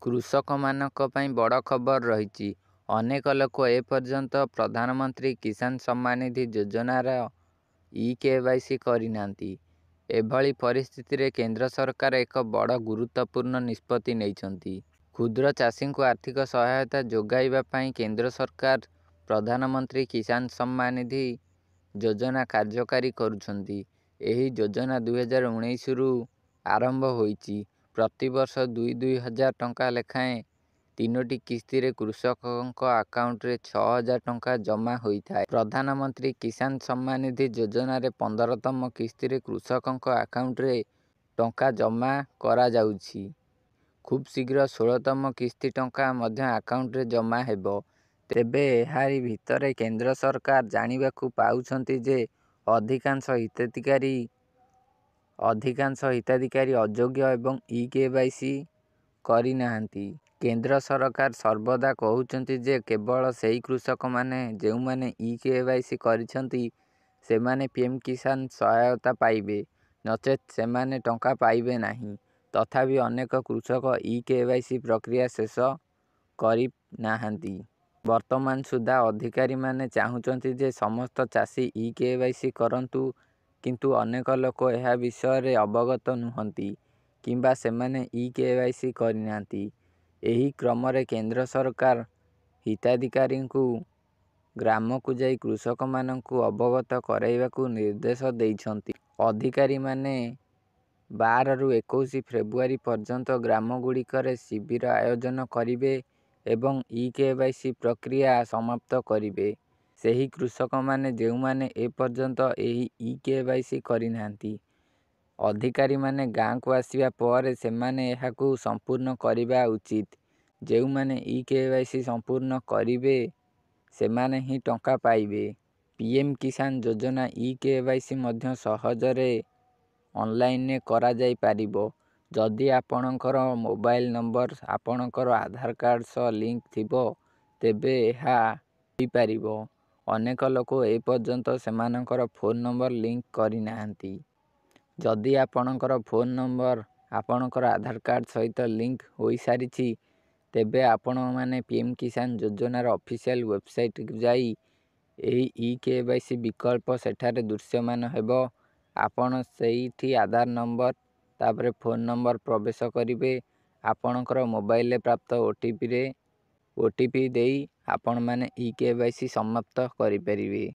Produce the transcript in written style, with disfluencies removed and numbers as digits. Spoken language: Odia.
କୃଷକମାନଙ୍କ ପାଇଁ ବଡ଼ ଖବର ରହିଛି। ଅନେକ ଲୋକ ଏପର୍ଯ୍ୟନ୍ତ ପ୍ରଧାନମନ୍ତ୍ରୀ କିଷାନ ସମ୍ମାନ ନିଧି ଯୋଜନାର ଇ-କେୱାଇସି କରିନାହାନ୍ତି। ଏଭଳି ପରିସ୍ଥିତିରେ କେନ୍ଦ୍ର ସରକାର ଏକ ବଡ଼ ଗୁରୁତ୍ୱପୂର୍ଣ୍ଣ ନିଷ୍ପତ୍ତି ନେଇଛନ୍ତି। କ୍ଷୁଦ୍ର ଚାଷୀଙ୍କୁ ଆର୍ଥିକ ସହାୟତା ଯୋଗାଇବା ପାଇଁ କେନ୍ଦ୍ର ସରକାର ପ୍ରଧାନମନ୍ତ୍ରୀ କିଷାନ ସମ୍ମାନ ନିଧି ଯୋଜନା କାର୍ଯ୍ୟକାରୀ କରୁଛନ୍ତି। ଏହି ଯୋଜନା 2019ରୁ ଆରମ୍ଭ ହୋଇଛି। ପ୍ରତିବର୍ଷ 2,2 ହଜାର ଟଙ୍କା ଲେଖାଏଁ 3ଟି କିସ୍ତିରେ କୃଷକଙ୍କ ଆକାଉଣ୍ଟରେ 6,000 ଟଙ୍କା ଜମା ହୋଇଥାଏ। ପ୍ରଧାନମନ୍ତ୍ରୀ କିଷାନ ସମ୍ମାନ ନିଧି ଯୋଜନାରେ 15ତମ କିସ୍ତିରେ କୃଷକଙ୍କ ଆକାଉଣ୍ଟରେ ଟଙ୍କା ଜମା କରାଯାଉଛି। ଖୁବ୍ ଶୀଘ୍ର 16ତମ କିସ୍ତି ଟଙ୍କା ମଧ୍ୟ ଆକାଉଣ୍ଟରେ ଜମା ହେବ। ତେବେ ଏହାରି ଭିତରେ କେନ୍ଦ୍ର ସରକାର ଜାଣିବାକୁ ପାଉଛନ୍ତି ଯେ ଅଧିକାଂଶ ହିତାଧିକାରୀ ଅଯୋଗ୍ୟ ଏବଂ ଇ-କେୱାଇସି କରିନାହାନ୍ତି। କେନ୍ଦ୍ର ସରକାର ସର୍ବଦା କହୁଛନ୍ତି ଯେ କେବଳ ସେହି କୃଷକମାନେ ଯେଉଁମାନେ ଇ-କେୱାଇସି କରିଛନ୍ତି ସେମାନେ ପିଏମ୍ କିଷାନ ସହାୟତା ପାଇବେ, ନଚେତ୍ ସେମାନେ ଟଙ୍କା ପାଇବେ ନାହିଁ। ତଥାପି ଅନେକ କୃଷକ ଇ-କେୱାଇସି ପ୍ରକ୍ରିୟା ଶେଷ କରିନାହାନ୍ତି। ବର୍ତ୍ତମାନ ସୁଦ୍ଧା ଅଧିକାରୀମାନେ ଚାହୁଁଛନ୍ତି ଯେ ସମସ୍ତ ଚାଷୀ ଇ-କେୱାଇସି କରନ୍ତୁ, କିନ୍ତୁ ଅନେକ ଲୋକ ଏହା ବିଷୟରେ ଅବଗତ ନୁହନ୍ତି କିମ୍ବା ସେମାନେ ଇ-କେୱାଇସି କରିନାହାନ୍ତି। ଏହି କ୍ରମରେ କେନ୍ଦ୍ର ସରକାର ହିତାଧିକାରୀଙ୍କୁ ଗ୍ରାମକୁ ଯାଇ କୃଷକମାନଙ୍କୁ ଅବଗତ କରାଇବାକୁ ନିର୍ଦ୍ଦେଶ ଦେଇଛନ୍ତି। ଅଧିକାରୀମାନେ 12ରୁ 21 ଫେବୃଆରୀ ପର୍ଯ୍ୟନ୍ତ ଗ୍ରାମଗୁଡ଼ିକରେ ଶିବିର ଆୟୋଜନ କରିବେ ଏବଂ ଇ-କେୱାଇସି ପ୍ରକ୍ରିୟା ସମାପ୍ତ କରିବେ। ସେହି କୃଷକମାନେ ଯେଉଁମାନେ ଏପର୍ଯ୍ୟନ୍ତ ଏହି ଇ-କେୱାଇସି କରିନାହାନ୍ତି, ଅଧିକାରୀମାନେ ଗାଁକୁ ଆସିବା ପରେ ସେମାନେ ଏହାକୁ ସମ୍ପୂର୍ଣ୍ଣ କରିବା ଉଚିତ। ଯେଉଁମାନେ ଇ-କେୱାଇସି ସମ୍ପୂର୍ଣ୍ଣ କରିବେ ସେମାନେ ହିଁ ଟଙ୍କା ପାଇବେ। ପିଏମ୍ କିଷାନ ଯୋଜନା ଇ-କେୱାଇସି ମଧ୍ୟ ସହଜରେ ଅନଲାଇନରେ କରାଯାଇପାରିବ। ଯଦି ଆପଣଙ୍କର ମୋବାଇଲ ନମ୍ବର ଆପଣଙ୍କର ଆଧାର କାର୍ଡ ସହ ଲିଙ୍କ ଥିବ, ତେବେ ଏହା ହୋଇପାରିବ। ଅନେକ ଲୋକ ଏପର୍ଯ୍ୟନ୍ତ ସେମାନଙ୍କର ଫୋନ ନମ୍ବର ଲିଙ୍କ କରିନାହାନ୍ତି। ଯଦି ଆପଣଙ୍କର ଫୋନ ନମ୍ବର ଆପଣଙ୍କର ଆଧାର କାର୍ଡ ସହିତ ଲିଙ୍କ ହୋଇସାରିଛି, ତେବେ ଆପଣମାନେ ପିଏମ୍ କିଷାନ ଯୋଜନାର ଅଫିସିଆଲ ୱେବସାଇଟକୁ ଯାଇ ଏହି ଇ-କେୱାଇସି ବିକଳ୍ପ ସେଠାରେ ଦୃଶ୍ୟମାନ ହେବ। ଆପଣ ସେଇଠି ଆଧାର ନମ୍ବର ତାପରେ ଫୋନ ନମ୍ବର ପ୍ରବେଶ କରିବେ। ଆପଣଙ୍କର ମୋବାଇଲରେ ପ୍ରାପ୍ତ ଓଟିପି ଦେଇ ଆପଣମାନେ ଇ-କେୱାଇସି ସମାପ୍ତ କରିପାରିବେ।